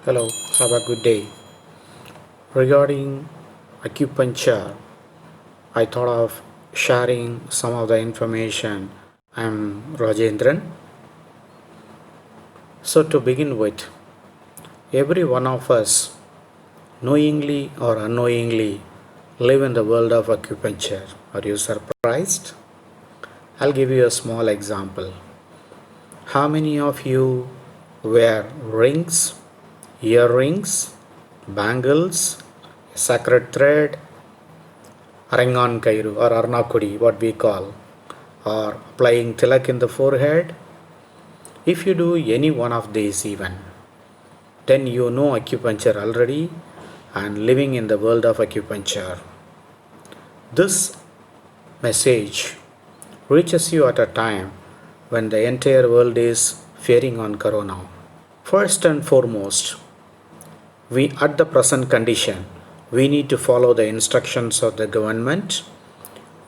Hello, have a good day. Regarding acupuncture, I thought of sharing some of the information. I'm Rajendran. So, to begin with, every one of us, knowingly or unknowingly, live in the world of acupuncture. Are you surprised? I'll give you a small example. How many of you wear rings, earrings, bangles, sacred thread, Arangan Kairu or Arnakudi, what we call, or applying tilak in the forehead? If you do any one of these, even, then you know acupuncture already and living in the world of acupuncture. This message reaches you at a time when the entire world is fearing on corona. First and foremost, we at the present condition, we need to follow the instructions of the government.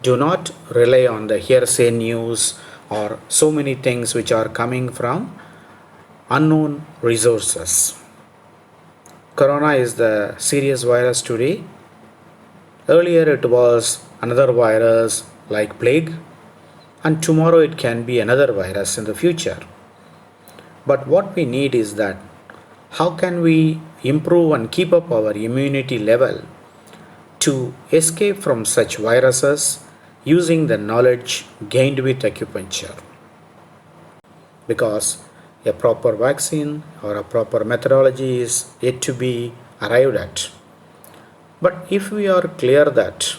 Do not rely on the hearsay news or so many things which are coming from unknown resources. Corona is the serious virus today. Earlier it was another virus like plague, and tomorrow it can be another virus in the future. But what we need is that how can we improve and keep up our immunity level to escape from such viruses using the knowledge gained with acupuncture. Because a proper vaccine or a proper methodology is yet to be arrived at. But if we are clear that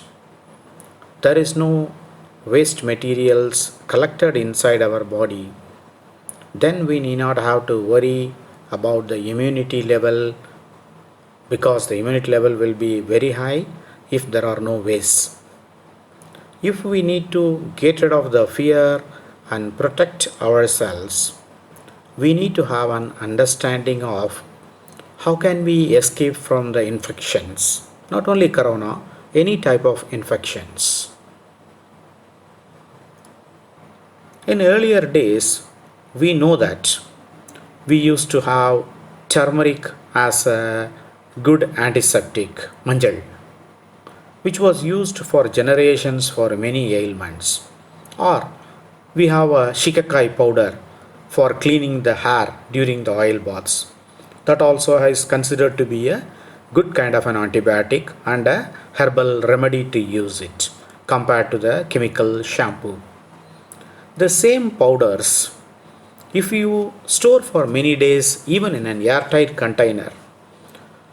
there is no waste materials collected inside our body, then we need not have to worry about the immunity level, because the immunity level will be very high if there are no wastes. If we need to get rid of the fear and protect ourselves, we need to have an understanding of how can we escape from the infections, not only corona, any type of infections. In earlier days, we know that we used to have turmeric as a good antiseptic, manjal, which was used for generations for many ailments. Or we have a shikakai powder for cleaning the hair during the oil baths. That also is considered to be a good kind of an antibiotic and a herbal remedy to use it compared to the chemical shampoo. The same powders, if you store for many days even in an airtight container,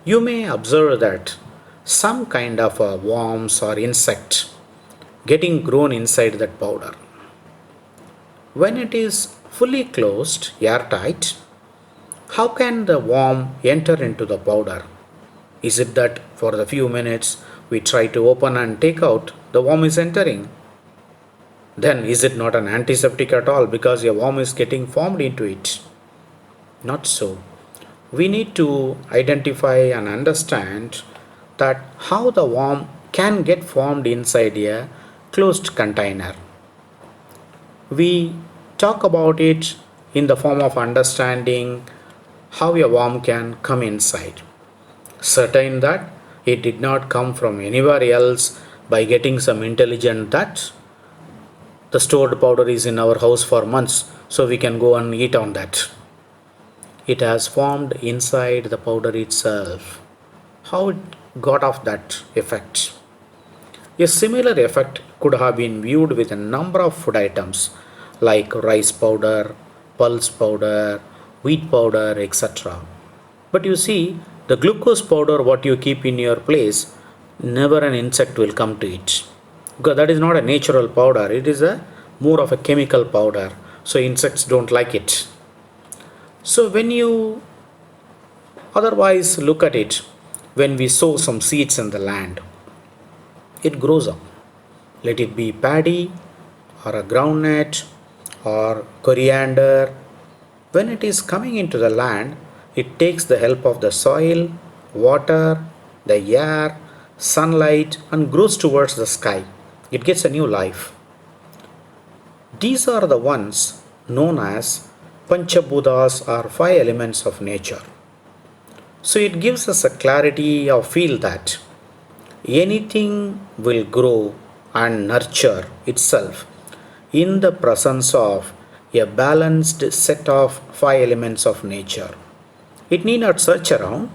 you may observe that some kind of a worms or insect getting grown inside that powder. When it is fully closed, airtight, how can the worm enter into the powder? Is it that for the few minutes we try to open and take out, the worm is entering? Then is it not an antiseptic at all because a worm is getting formed into it? Not so. We need to identify and understand that how the worm can get formed inside a closed container. We talk about it in the form of understanding how a worm can come inside. Certain that it did not come from anywhere else by getting some intelligent that the stored powder is in our house for months, so we can go and eat on that. It has formed inside the powder itself. How it got off that effect? A similar effect could have been viewed with a number of food items like rice powder, pulse powder, wheat powder, etc. But you see, the glucose powder, what you keep in your place, never an insect will come to it. Because that is not a natural powder, it is a more of a chemical powder. So insects don't like it. So when you otherwise look at it, when we sow some seeds in the land, it grows up. Let it be paddy or a groundnut or coriander. When it is coming into the land, it takes the help of the soil, water, the air, sunlight, and grows towards the sky. It gets a new life. These are the ones known as Panchabhutas or five elements of nature. So it gives us a clarity of feel that anything will grow and nurture itself in the presence of a balanced set of five elements of nature. It need not search around.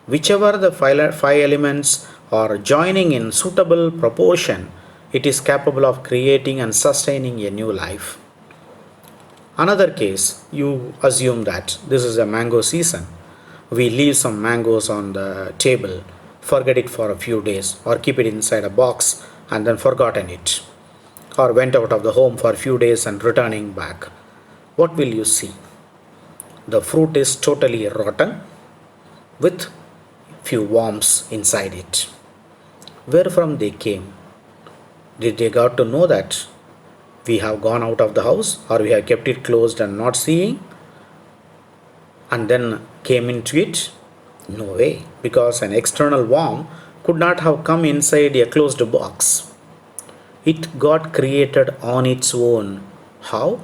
Whichever the five elements are joining in suitable proportion, it is capable of creating and sustaining a new life. Another case, you assume that this is a mango season. We leave some mangoes on the table, forget it for a few days, or keep it inside a box and then forgotten it, or went out of the home for a few days and returning back. What will you see? The fruit is totally rotten with few worms inside it. Where from they came? Did they got to know that we have gone out of the house, or we have kept it closed and not seeing and then came into it? No way, because an external worm could not have come inside a closed box. It got created on its own. How?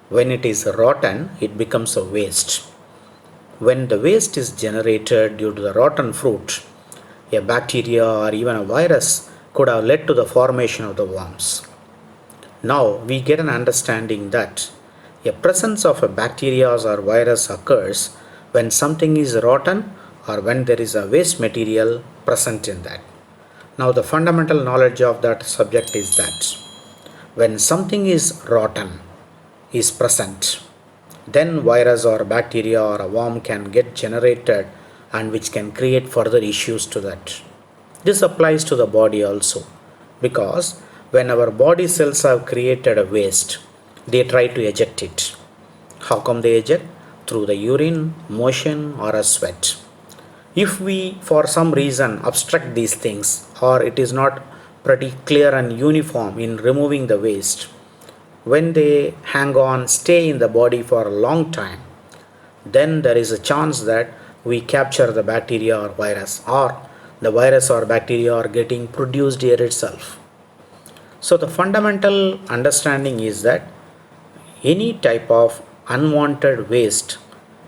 When it is rotten, it becomes a waste. When the waste is generated due to the rotten fruit, a bacteria or even a virus could have led to the formation of the worms. Now we get an understanding that a presence of a bacteria or virus occurs when something is rotten or when there is a waste material present in that. Now the fundamental knowledge of that subject is that when something is rotten is present, then virus or bacteria or a worm can get generated and which can create further issues to that. This applies to the body also, because when our body cells have created a waste, they try to eject it. How come they eject? Through the urine, motion, or a sweat. If we for some reason obstruct these things, or it is not pretty clear and uniform in removing the waste, when they hang on, stay in the body for a long time, then there is a chance that we capture the bacteria or virus, or the virus or bacteria are getting produced here itself. So the fundamental understanding is that any type of unwanted waste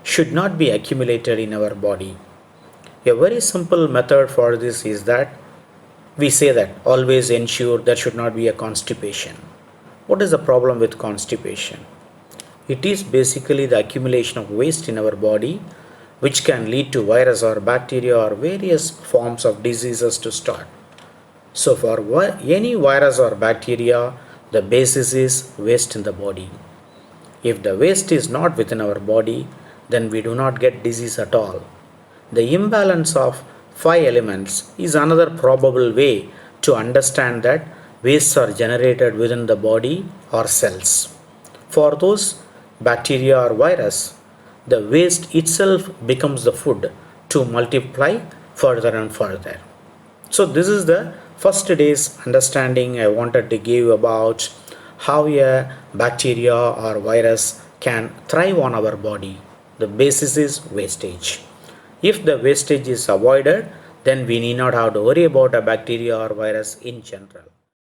should not be accumulated in our body. A very simple method for this is that we say that always ensure there should not be a constipation. What is the problem with constipation? It is basically the accumulation of waste in our body which can lead to virus or bacteria or various forms of diseases to start. So for any virus or bacteria, the basis is waste in the body. If the waste is not within our body, then we do not get disease at all. The imbalance of five elements is another probable way to understand that wastes are generated within the body or cells. For those bacteria or virus, the waste itself becomes the food to multiply further and further. So this is the first day's understanding I wanted to give about how a bacteria or virus can thrive on our body. The basis is wastage. If the wastage is avoided, then we need not have to worry about a bacteria or virus in general.